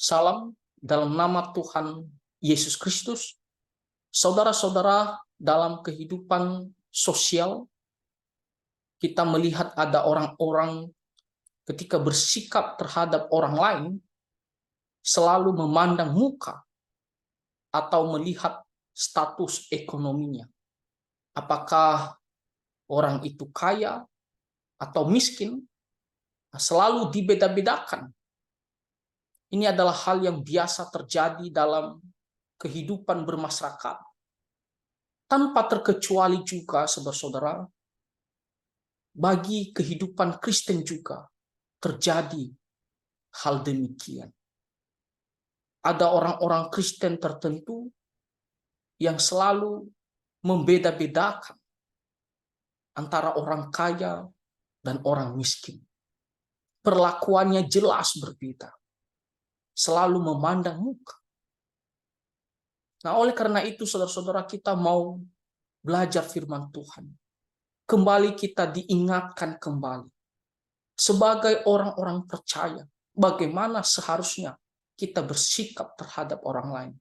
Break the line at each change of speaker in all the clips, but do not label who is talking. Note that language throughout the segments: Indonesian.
Salam dalam nama Tuhan Yesus Kristus. Saudara-saudara, dalam kehidupan sosial, kita melihat ada orang-orang ketika bersikap terhadap orang lain, selalu memandang muka atau melihat status ekonominya. Apakah orang itu kaya atau miskin, selalu dibeda-bedakan. Ini adalah hal yang biasa terjadi dalam kehidupan bermasyarakat. Tanpa terkecuali juga, saudara-saudara, bagi kehidupan Kristen juga terjadi hal demikian. Ada orang-orang Kristen tertentu yang selalu membeda-bedakan antara orang kaya dan orang miskin. Perlakuannya jelas berbeda. Selalu memandang muka. Nah, oleh karena itu, saudara-saudara, kita mau belajar firman Tuhan. Kembali kita diingatkan kembali. Sebagai orang-orang percaya, bagaimana seharusnya kita bersikap terhadap orang lain.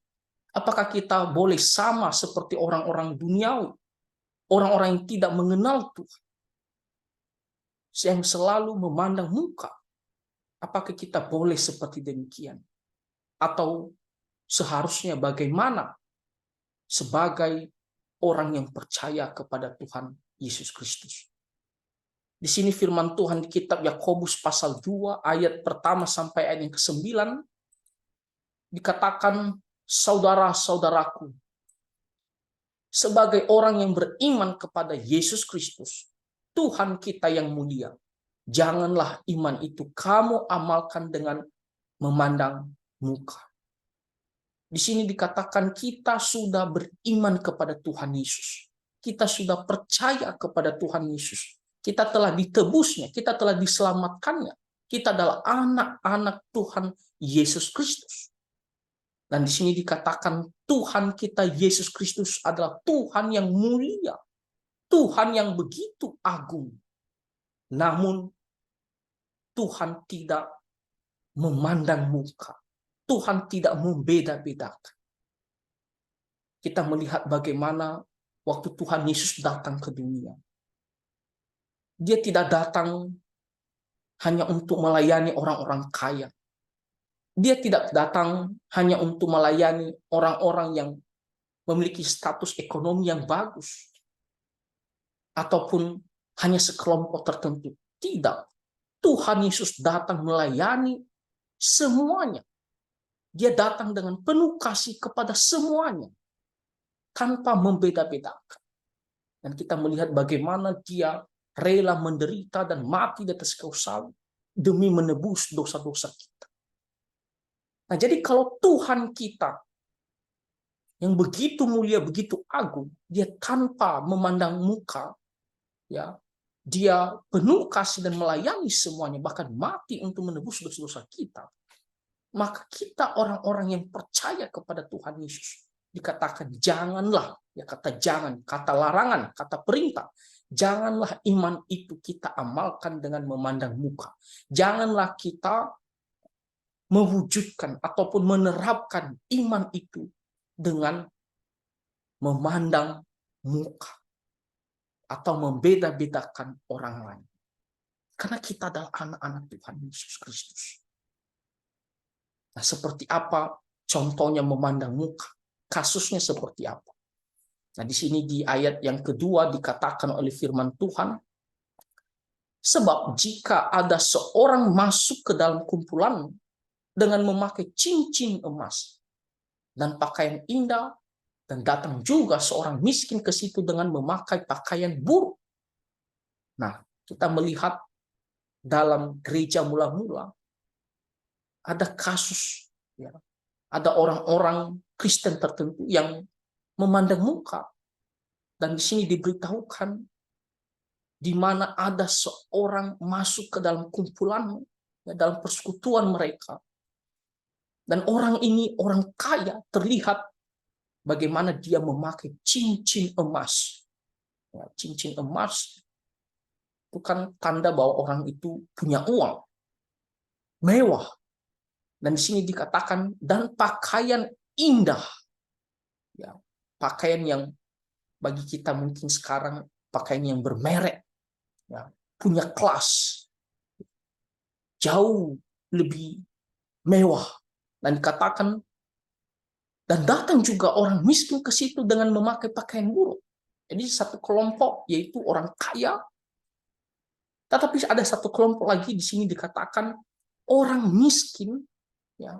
Apakah kita boleh sama seperti orang-orang duniawi, orang-orang yang tidak mengenal Tuhan, yang selalu memandang muka? Apakah kita boleh seperti demikian? Atau seharusnya bagaimana sebagai orang yang percaya kepada Tuhan Yesus Kristus? Di sini firman Tuhan di kitab Yakobus pasal 2 ayat pertama sampai ayat yang ke-9 dikatakan, saudara-saudaraku, sebagai orang yang beriman kepada Yesus Kristus, Tuhan kita yang mulia, janganlah iman itu kamu amalkan dengan memandang muka. Di sini dikatakan kita sudah beriman kepada Tuhan Yesus. Kita sudah percaya kepada Tuhan Yesus. Kita telah ditebusnya, kita telah diselamatkannya. Kita adalah anak-anak Tuhan Yesus Kristus. Dan di sini dikatakan Tuhan kita Yesus Kristus adalah Tuhan yang mulia. Tuhan yang begitu agung. Namun Tuhan tidak memandang muka. Tuhan tidak membeda-bedakan. Kita melihat bagaimana waktu Tuhan Yesus datang ke dunia. Dia tidak datang hanya untuk melayani orang-orang kaya. Dia tidak datang hanya untuk melayani orang-orang yang memiliki status ekonomi yang bagus. Ataupun hanya sekelompok tertentu. Tidak. Tuhan Yesus datang melayani semuanya. Dia datang dengan penuh kasih kepada semuanya. Tanpa membeda-bedakan. Dan kita melihat bagaimana dia rela menderita dan mati di atas kayu salib demi menebus dosa-dosa kita. Nah, jadi kalau Tuhan kita yang begitu mulia, begitu agung, dia tanpa memandang muka, ya, dia penuh kasih dan melayani semuanya, bahkan mati untuk menebus dosa-dosa kita. Maka kita orang-orang yang percaya kepada Tuhan Yesus dikatakan janganlah, ya, kata jangan, kata larangan, kata perintah. Janganlah iman itu kita amalkan dengan memandang muka. Janganlah kita mewujudkan ataupun menerapkan iman itu dengan memandang muka atau membeda-bedakan orang lain. Karena kita adalah anak-anak Tuhan Yesus Kristus. Nah, seperti apa contohnya memandang muka? Kasusnya seperti apa? Nah, di sini di ayat yang kedua dikatakan oleh firman Tuhan, sebab jika ada seorang masuk ke dalam kumpulan dengan memakai cincin emas dan pakaian indah, dan datang juga seorang miskin ke situ dengan memakai pakaian buruk. Nah, kita melihat dalam gereja mula-mula ada kasus, ya, ada orang-orang Kristen tertentu yang memandang muka. Dan di sini diberitahukan di mana ada seorang masuk ke dalam kumpulan, ya, dalam persekutuan mereka. Dan orang ini orang kaya, terlihat bagaimana dia memakai cincin emas. Ya, cincin emas bukan tanda bahwa orang itu punya uang, mewah. Dan di sini dikatakan dan pakaian indah, ya, pakaian yang bagi kita mungkin sekarang pakaian yang bermerek, ya, punya kelas, jauh lebih mewah. Dan dikatakan dan datang juga orang miskin ke situ dengan memakai pakaian buruk. Jadi satu kelompok yaitu orang kaya, tetapi ada satu kelompok lagi di sini dikatakan orang miskin, ya.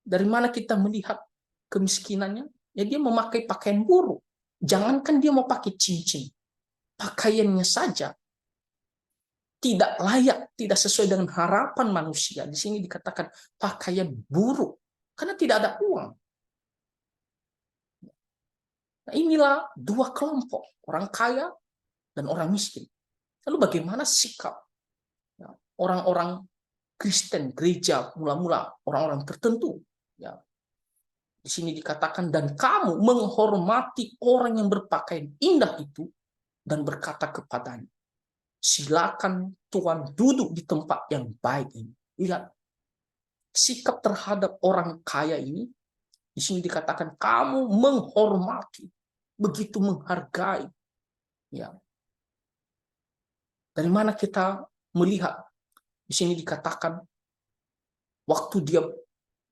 Dari mana kita melihat kemiskinannya? Ya dia memakai pakaian buruk. Jangankan dia mau pakai cincin, pakaiannya saja tidak layak, tidak sesuai dengan harapan manusia. Di sini dikatakan pakaian buruk karena tidak ada uang. Nah, inilah dua kelompok, orang kaya dan orang miskin. Lalu bagaimana sikap orang-orang Kristen, gereja mula-mula, orang-orang tertentu? Ya, di sini dikatakan dan kamu menghormati orang yang berpakaian indah itu dan berkata kepadanya, silakan Tuhan duduk di tempat yang baik ini. Lihat sikap terhadap orang kaya ini. Di sini dikatakan kamu menghormati, begitu menghargai. Ya. Dari mana kita melihat? Di sini dikatakan waktu dia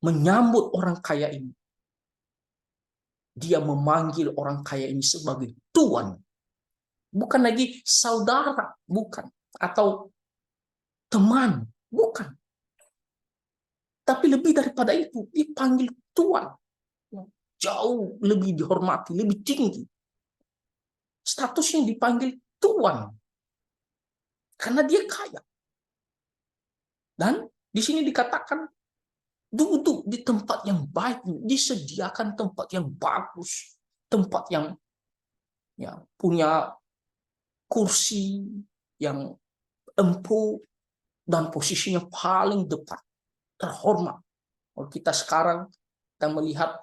menyambut orang kaya ini, dia memanggil orang kaya ini sebagai Tuhan. Bukan lagi saudara, bukan. Atau teman, bukan. Tapi lebih daripada itu, dipanggil Tuhan. Jauh lebih dihormati, lebih tinggi. Statusnya dipanggil Tuhan. Karena dia kaya. Dan di sini dikatakan duduk di tempat yang baik, disediakan tempat yang bagus, tempat yang ya, punya kursi yang empuk dan posisinya paling depan, terhormat. Kalau kita sekarang kita melihat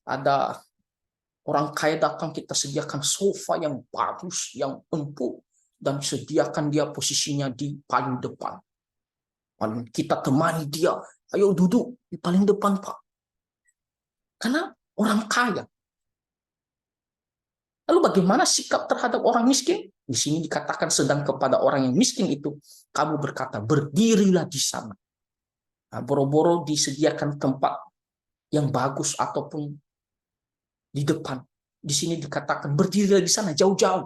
ada orang kaya datang, kita sediakan sofa yang bagus, yang empuk, dan sediakan dia posisinya di paling depan. Kita temani dia, ayo duduk di paling depan, Pak. Karena orang kaya. Lalu bagaimana sikap terhadap orang miskin? Di sini dikatakan sedang kepada orang yang miskin itu, kamu berkata, berdirilah di sana. Nah, boro-boro disediakan tempat yang bagus ataupun di depan. Di sini dikatakan berdirilah di sana jauh-jauh.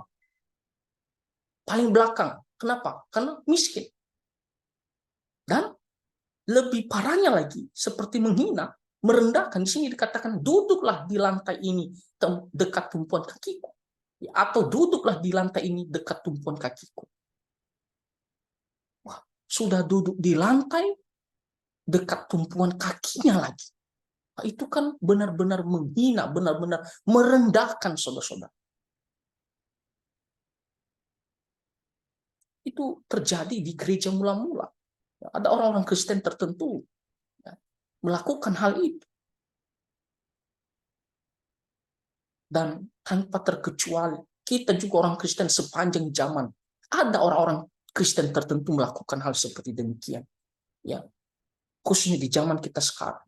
Paling belakang. Kenapa? Karena miskin. Dan lebih parahnya lagi, seperti menghina, merendahkan. Di sini dikatakan duduklah di lantai ini dekat tumpuan kakiku. Atau duduklah di lantai ini dekat tumpuan kakiku. Wah, sudah duduk di lantai dekat tumpuan kakinya lagi. Nah, itu kan benar-benar menghina, benar-benar merendahkan saudara-saudara. Itu terjadi di gereja mula-mula. Ada orang-orang Kristen tertentu melakukan hal itu. Dan tanpa terkecuali, kita juga orang Kristen sepanjang zaman, ada orang-orang Kristen tertentu melakukan hal seperti demikian. Ya, khususnya di zaman kita sekarang.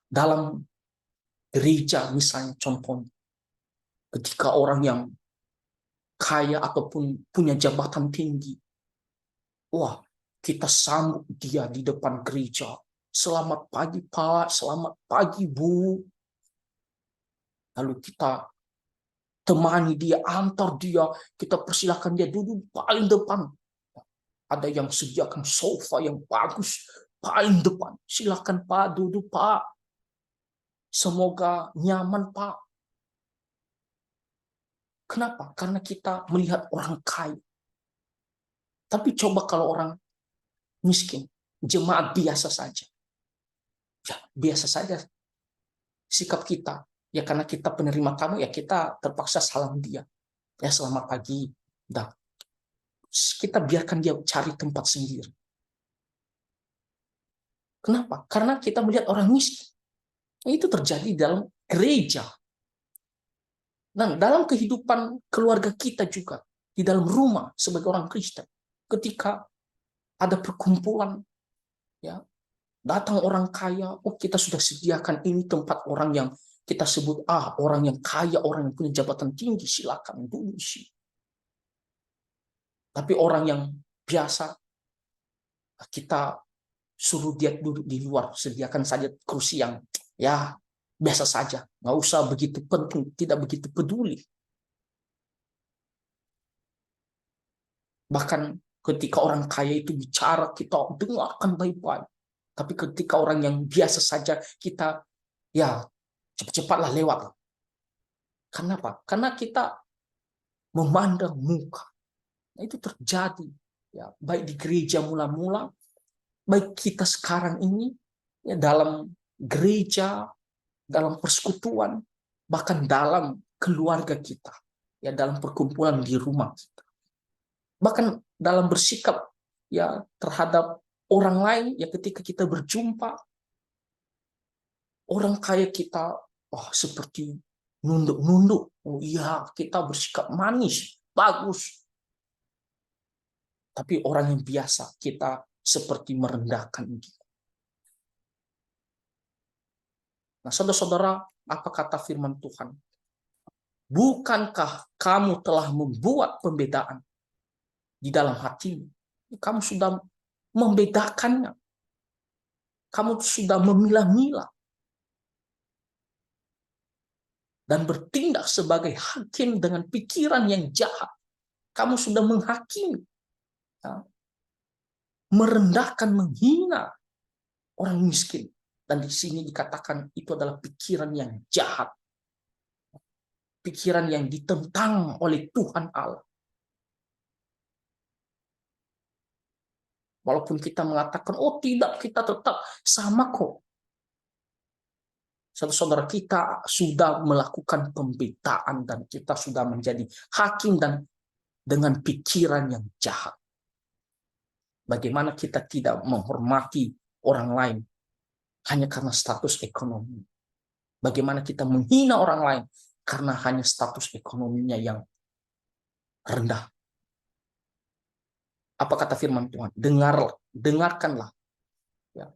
Dalam gereja misalnya contohnya, ketika orang yang kaya ataupun punya jabatan tinggi, wah, kita sambut dia di depan gereja. Selamat pagi Pak, selamat pagi Bu. Lalu kita temani dia, antar dia, kita persilahkan dia duduk paling depan. Ada yang sediakan sofa yang bagus, paling depan. Silakan Pak, duduk Pak. Semoga nyaman Pak. Kenapa? Karena kita melihat orang kaya. Tapi coba kalau orang miskin, jemaat biasa saja. Ya, biasa saja sikap kita. Ya karena kita penerima tamu, ya kita terpaksa salam dia. Ya selamat pagi. Dan kita biarkan dia cari tempat sendiri. Kenapa? Karena kita melihat orang miskin. Itu terjadi dalam gereja. Dan dalam kehidupan keluarga kita juga. Di dalam rumah sebagai orang Kristen. Ketika ada perkumpulan, ya Datang orang kaya, oh kita sudah sediakan ini tempat orang yang kita sebut orang yang kaya, orang yang punya jabatan tinggi, silakan dulu sih. Tapi orang yang biasa, kita suruh dia duduk di luar, sediakan saja kursi yang ya biasa saja, nggak usah begitu penting, tidak begitu peduli. Bahkan ketika orang kaya itu bicara, kita dengarkan baik-baik. Tapi ketika orang yang biasa saja, kita ya cepat-cepatlah lewat. Kenapa? Karena kita memandang muka. Nah, itu terjadi ya, baik di gereja mula-mula, baik kita sekarang ini ya, dalam gereja, dalam persekutuan, bahkan dalam keluarga kita, ya dalam perkumpulan di rumah kita. Bahkan dalam bersikap ya terhadap orang lain, ya ketika kita berjumpa orang kaya, kita seperti nunduk-nunduk. Oh iya, kita bersikap manis, bagus. Tapi orang yang biasa, kita seperti merendahkan dia. Nah, saudara-saudara, apa kata firman Tuhan? Bukankah kamu telah membuat pembedaan di dalam hatimu? Kamu sudah membedakannya. Kamu sudah memilah-milah. Dan bertindak sebagai hakim dengan pikiran yang jahat. Kamu sudah menghakimi. Ya, merendahkan, menghina orang miskin. Dan di sini dikatakan itu adalah pikiran yang jahat. Pikiran yang ditentang oleh Tuhan Allah. Walaupun kita mengatakan, oh tidak, kita tetap sama kok. Saudara-saudara, kita sudah melakukan pembedaan dan kita sudah menjadi hakim dan dengan pikiran yang jahat. Bagaimana kita tidak menghormati orang lain hanya karena status ekonomi? Bagaimana kita menghina orang lain karena hanya status ekonominya yang rendah? Apa kata firman Tuhan? Dengarkanlah. Ya.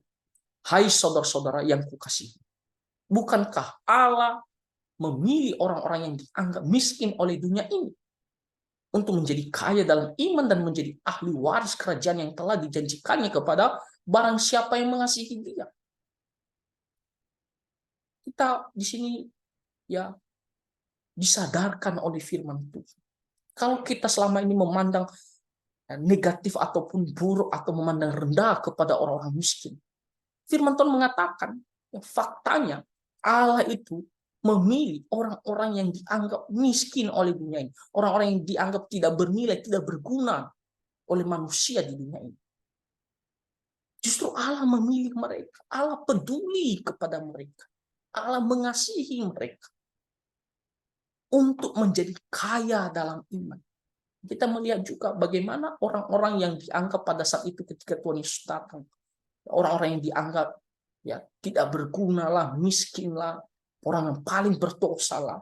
Hai saudara-saudara yang kukasihi. Bukankah Allah memilih orang-orang yang dianggap miskin oleh dunia ini untuk menjadi kaya dalam iman dan menjadi ahli waris kerajaan yang telah dijanjikannya kepada barang siapa yang mengasihi dia? Kita di sini ya disadarkan oleh firman Tuhan. Kalau kita selama ini memandang negatif ataupun buruk atau memandang rendah kepada orang-orang miskin, firman Tuhan mengatakan faktanya Allah itu memilih orang-orang yang dianggap miskin oleh dunia ini. Orang-orang yang dianggap tidak bernilai, tidak berguna oleh manusia di dunia ini. Justru Allah memilih mereka. Allah peduli kepada mereka. Allah mengasihi mereka. Untuk menjadi kaya dalam iman. Kita melihat juga bagaimana orang-orang yang dianggap pada saat itu ketika Tuhan Yesus datang. Orang-orang yang dianggap ya tidak berguna lah, miskin lah, orang yang paling berdosa lah.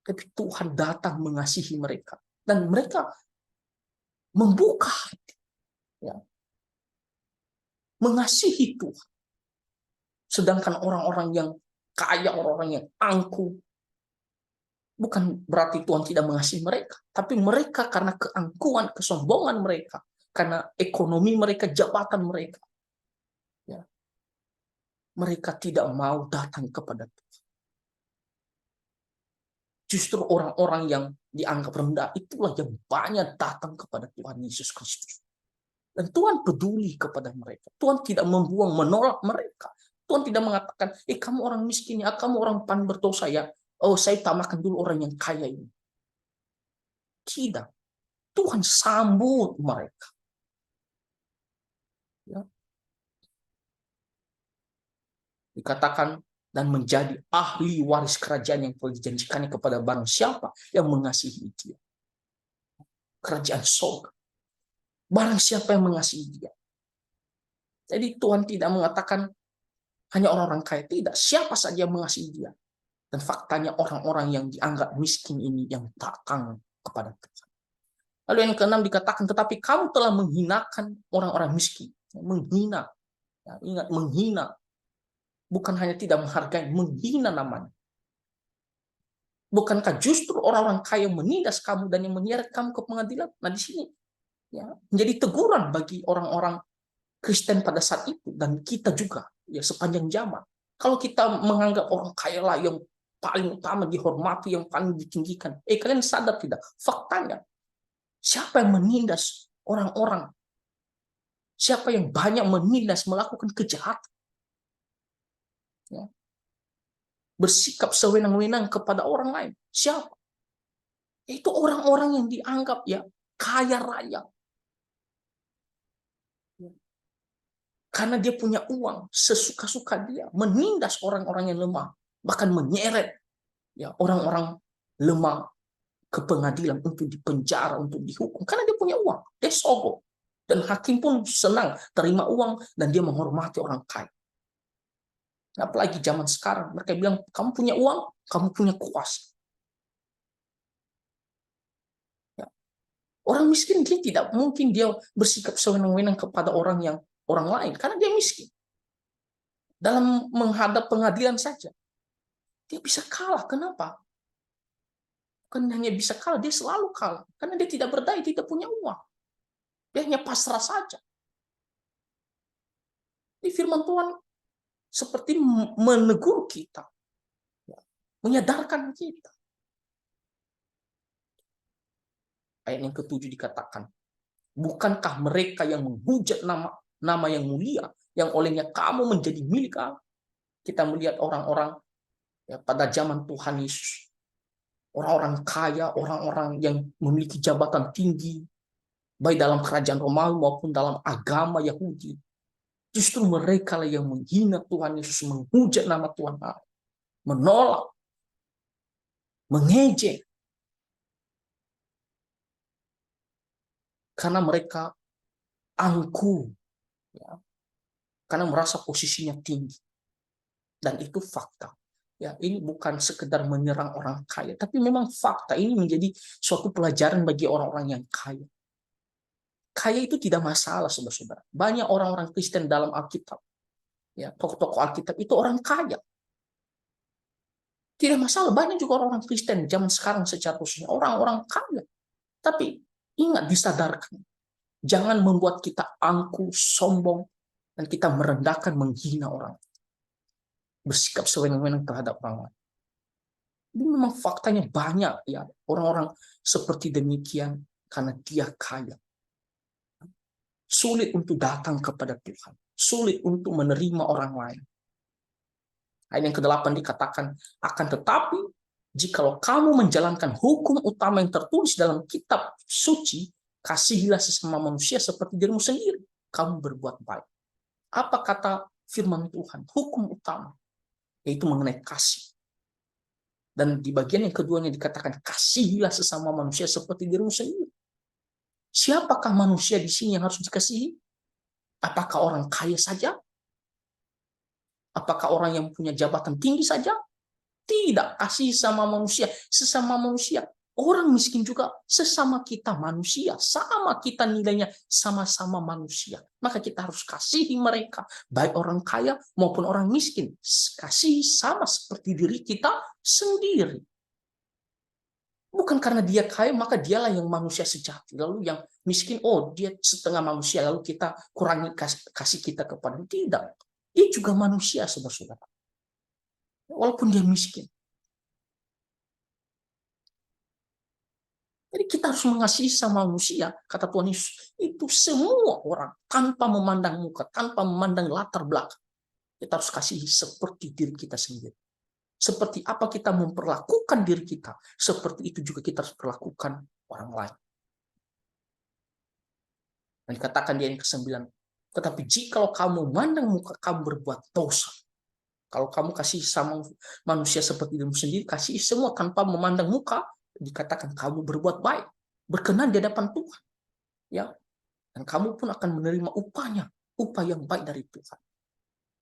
Tapi Tuhan datang mengasihi mereka dan mereka membuka hati, ya, mengasihi Tuhan. Sedangkan orang-orang yang kaya, orang-orang yang angkuh, bukan berarti Tuhan tidak mengasihi mereka, tapi mereka karena keangkuhan, kesombongan mereka, karena ekonomi mereka, jabatan mereka, ya, mereka tidak mau datang kepada Tuhan. Justru orang-orang yang dianggap rendah itulah yang banyak datang kepada Tuhan Yesus Kristus. Dan Tuhan peduli kepada mereka. Tuhan tidak membuang, menolak mereka. Tuhan tidak mengatakan, kamu orang miskin ya, kamu orang paling berdosa ya. Oh, saya utamakan dulu orang yang kaya ini. Tidak. Tuhan sambut mereka. Ya. Dikatakan, dan menjadi ahli waris kerajaan yang telah dijanjikannya kepada barang siapa yang mengasihi dia. Kerajaan surga. Barang siapa yang mengasihi dia. Jadi Tuhan tidak mengatakan hanya orang-orang kaya. Tidak. Siapa saja yang mengasihi dia. Dan faktanya orang-orang yang dianggap miskin ini yang datang kepada Tuhan. Lalu yang keenam dikatakan, tetapi kamu telah menghinakan orang-orang miskin. Menghina. Ya, ingat, menghina. Bukan hanya tidak menghargai, menghina namanya. Bukankah justru orang-orang kaya menindas kamu dan yang menyeret kamu ke pengadilan? Nah, di sini ya menjadi teguran bagi orang-orang Kristen pada saat itu dan kita juga ya sepanjang zaman. Kalau kita menganggap orang kaya lah yang paling utama dihormati, yang paling ditinggikan, kalian sadar tidak? Faktanya, siapa yang menindas orang-orang? Siapa yang banyak menindas, melakukan kejahatan? Ya. Bersikap sewenang-wenang kepada orang lain. Siapa? Itu orang-orang yang dianggap ya kaya raya. Karena dia punya uang, sesuka-suka dia menindas orang-orang yang lemah, bahkan menyeret ya orang-orang lemah ke pengadilan untuk dipenjara, untuk dihukum, karena dia punya uang, dia sogok. Dan hakim pun senang terima uang dan dia menghormati orang kaya. Apalagi zaman sekarang, mereka bilang, kamu punya uang, kamu punya kuasa. Ya. Orang miskin dia tidak mungkin dia bersikap sewenang-wenang kepada orang lain, karena dia miskin. Dalam menghadap pengadilan saja, dia bisa kalah. Kenapa? Bukan hanya bisa kalah, dia selalu kalah. Karena dia tidak berdaya, tidak punya uang. Dia hanya pasrah saja. Di firman Tuhan seperti menegur kita, menyadarkan kita. Ayat yang ke-7 dikatakan, bukankah mereka yang menghujat nama yang mulia, yang olehnya kamu menjadi milik Allah? Kita melihat orang-orang ya, pada zaman Tuhan Yesus, orang-orang kaya, orang-orang yang memiliki jabatan tinggi, baik dalam kerajaan Romawi maupun dalam agama Yahudi. Justru mereka lah yang menghina Tuhan Yesus, menghujat nama Tuhan Allah, menolak, mengejek. Karena mereka angkuh, ya, karena merasa posisinya tinggi. Dan itu fakta. Ya, ini bukan sekedar menyerang orang kaya, tapi memang fakta. Ini menjadi suatu pelajaran bagi orang-orang yang kaya. Kaya itu tidak masalah, saudara-saudara. Banyak orang-orang Kristen dalam Alkitab, ya, tokoh-tokoh Alkitab itu orang kaya. Tidak masalah, banyak juga orang-orang Kristen zaman sekarang secara khususnya orang-orang kaya. Tapi ingat, disadarkan. Jangan membuat kita angkuh, sombong, dan kita merendahkan, menghina orang. Bersikap sewenang-wenang terhadap orang lain. Ini memang faktanya banyak ya orang-orang seperti demikian karena dia kaya. Sulit untuk datang kepada Tuhan. Sulit untuk menerima orang lain. Ayat yang ke-8 dikatakan, akan tetapi jikalau kamu menjalankan hukum utama yang tertulis dalam kitab suci, kasihilah sesama manusia seperti dirimu sendiri. Kamu berbuat baik. Apa kata firman Tuhan? Hukum utama, yaitu mengenai kasih. Dan di bagian yang keduanya dikatakan, kasihilah sesama manusia seperti dirimu sendiri. Siapakah manusia di sini yang harus dikasihi? Apakah orang kaya saja? Apakah orang yang punya jabatan tinggi saja? Tidak, kasih sama manusia, sesama manusia. Orang miskin juga sesama kita manusia, sama kita nilainya, sama-sama manusia. Maka kita harus kasihi mereka, baik orang kaya maupun orang miskin. Kasih sama seperti diri kita sendiri. Bukan karena dia kaya, maka dialah yang manusia sejati. Lalu yang miskin, oh dia setengah manusia, lalu kita kurangi kasih kita kepada dia. Tidak. Dia juga manusia, saudara-saudara. Walaupun dia miskin. Jadi kita harus mengasihi sama manusia, kata Tuhan Yesus. Itu semua orang, tanpa memandang muka, tanpa memandang latar belakang. Kita harus kasihi seperti diri kita sendiri. Seperti apa kita memperlakukan diri kita, seperti itu juga kita harus perlakukan orang lain. Dan dikatakan di ayat ke-9, tetapi jikalau kamu memandang muka, kamu berbuat dosa. Kalau kamu kasih sama manusia seperti dirimu sendiri, kasih semua tanpa memandang muka, dikatakan kamu berbuat baik, berkenan di hadapan Tuhan. Ya, dan kamu pun akan menerima upahnya, upah yang baik dari Tuhan.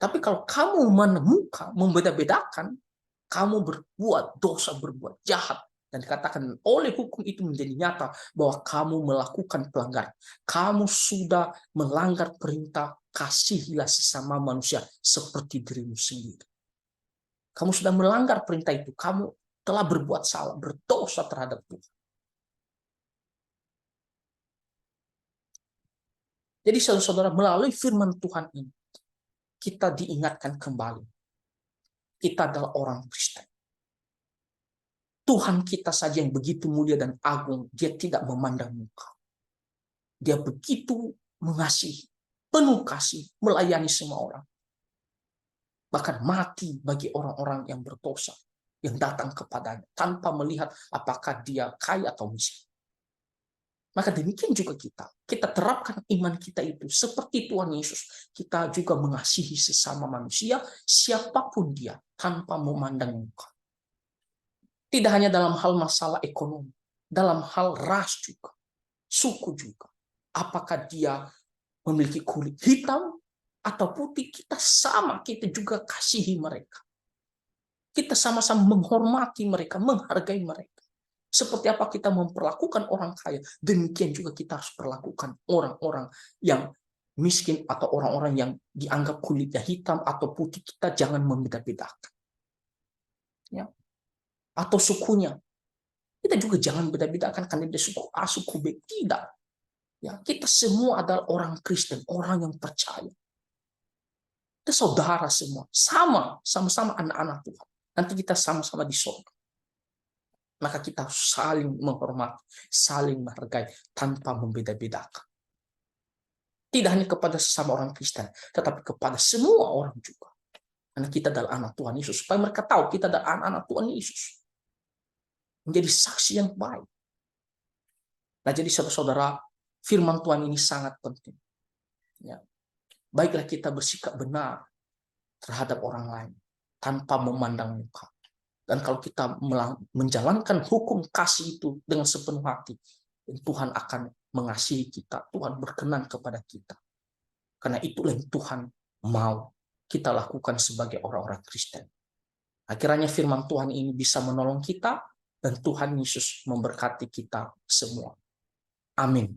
Tapi kalau kamu memandang muka, membeda-bedakan, kamu berbuat dosa, berbuat jahat. Dan dikatakan oleh hukum itu menjadi nyata bahwa kamu melakukan pelanggaran. Kamu sudah melanggar perintah kasihilah sesama manusia seperti dirimu sendiri. Kamu sudah melanggar perintah itu, kamu telah berbuat salah, berdosa terhadap Tuhan. Jadi saudara-saudara, melalui firman Tuhan ini, kita diingatkan kembali. Kita adalah orang Kristen. Tuhan kita saja yang begitu mulia dan agung, dia tidak memandang muka. Dia begitu mengasihi, penuh kasih, melayani semua orang. Bahkan mati bagi orang-orang yang berdosa, yang datang kepadanya, tanpa melihat apakah dia kaya atau miskin. Maka demikian juga kita terapkan iman kita itu seperti Tuhan Yesus. Kita juga mengasihi sesama manusia, siapapun dia, tanpa memandang muka. Tidak hanya dalam hal masalah ekonomi, dalam hal ras juga, suku juga. Apakah dia memiliki kulit hitam atau putih, kita sama, kita juga kasihi mereka. Kita sama-sama menghormati mereka, menghargai mereka. Seperti apa kita memperlakukan orang kaya, demikian juga kita harus perlakukan orang-orang yang miskin atau orang-orang yang dianggap kulitnya hitam atau putih. Kita jangan membeda-bedakan. Ya. Atau sukunya. Kita juga jangan beda-bedakan karena dia suku A, suku B. Tidak. Ya, kita semua adalah orang Kristen, orang yang percaya. Kita saudara semua, sama-sama anak-anak Tuhan. Nanti kita sama-sama di surga. Maka kita saling menghormati, saling menghargai tanpa membeda-bedakan. Tidak hanya kepada sesama orang Kristen, tetapi kepada semua orang juga. Karena kita adalah anak Tuhan Yesus. Supaya mereka tahu kita adalah anak-anak Tuhan Yesus. Menjadi saksi yang baik. Nah, jadi saudara-saudara, firman Tuhan ini sangat penting. Ya. Baiklah kita bersikap benar terhadap orang lain tanpa memandang muka. Dan kalau kita menjalankan hukum kasih itu dengan sepenuh hati, Tuhan akan mengasihi kita. Tuhan berkenan kepada kita. Karena itulah yang Tuhan mau kita lakukan sebagai orang-orang Kristen. Akhirnya firman Tuhan ini bisa menolong kita, dan Tuhan Yesus memberkati kita semua. Amin.